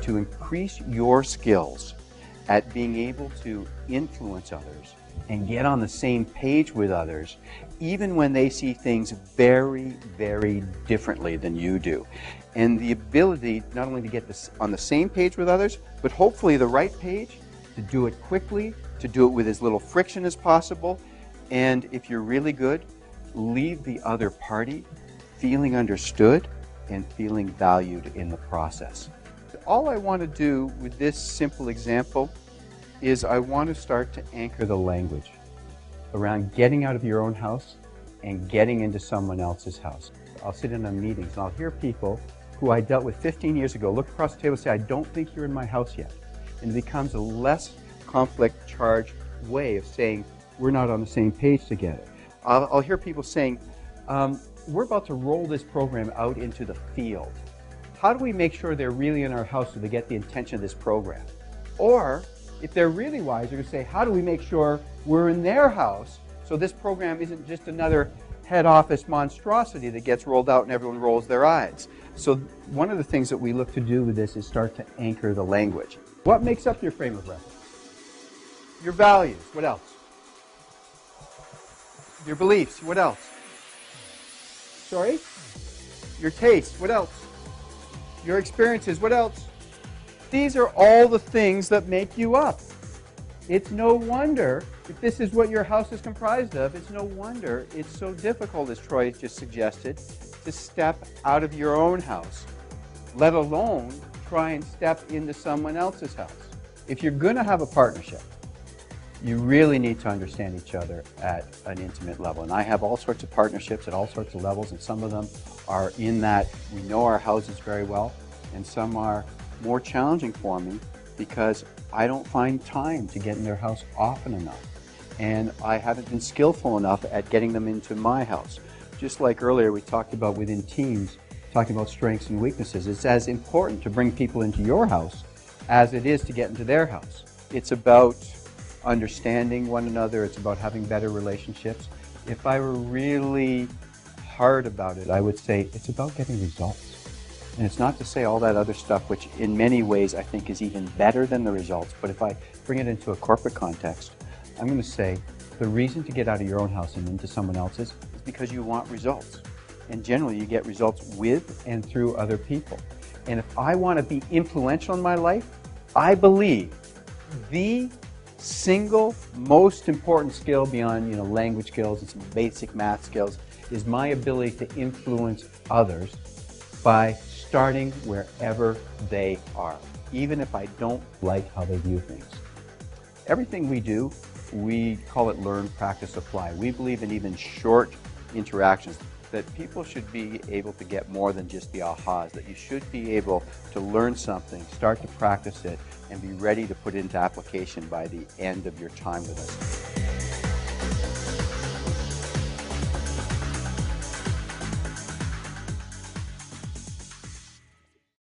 to increase your skills at being able to influence others and get on the same page with others, even when they see things very, very differently than you do. And the ability not only to get this on the same page with others, but hopefully the right page, to do it quickly, to do it with as little friction as possible, and if you're really good, leave the other party feeling understood and feeling valued in the process. All I want to do with this simple example is I want to start to anchor the language around getting out of your own house and getting into someone else's house. I'll sit in on meetings and I'll hear people who I dealt with 15 years ago look across the table and say, I don't think you're in my house yet. And it becomes a less conflict charged way of saying, we're not on the same page together. I'll hear people saying, we're about to roll this program out into the field. How do we make sure they're really in our house so they get the intention of this program? Or, if they're really wise, they're going to say, how do we make sure we're in their house so this program isn't just another head office monstrosity that gets rolled out and everyone rolls their eyes? So one of the things that we look to do with this is start to anchor the language. What makes up your frame of reference? Your values. What else? Your beliefs. What else? Sorry? Your tastes. What else? Your experiences. What else? These are all the things that make you up. It's no wonder, if this is what your house is comprised of, it's no wonder it's so difficult, as Troy just suggested, to step out of your own house, let alone try and step into someone else's house. If you're going to have a partnership, you really need to understand each other at an intimate level. And I have all sorts of partnerships at all sorts of levels, and some of them are in that we know our houses very well, and some are more challenging for me because I don't find time to get in their house often enough. And I haven't been skillful enough at getting them into my house. Just like earlier we talked about within teams, talking about strengths and weaknesses, it's as important to bring people into your house as it is to get into their house. It's about understanding one another, it's about having better relationships. If I were really hard about it, I would say it's about getting results. And it's not to say all that other stuff, which in many ways I think is even better than the results, but if I bring it into a corporate context, I'm going to say the reason to get out of your own house and into someone else's is because you want results. And generally you get results with and through other people. And if I want to be influential in my life, I believe the single most important skill beyond language skills and some basic math skills is my ability to influence others by starting wherever they are, even if I don't like how they view things. Everything we do, we call it learn, practice, apply. We believe in even short interactions, that people should be able to get more than just the ahas, that you should be able to learn something, start to practice it, and be ready to put it into application by the end of your time with us.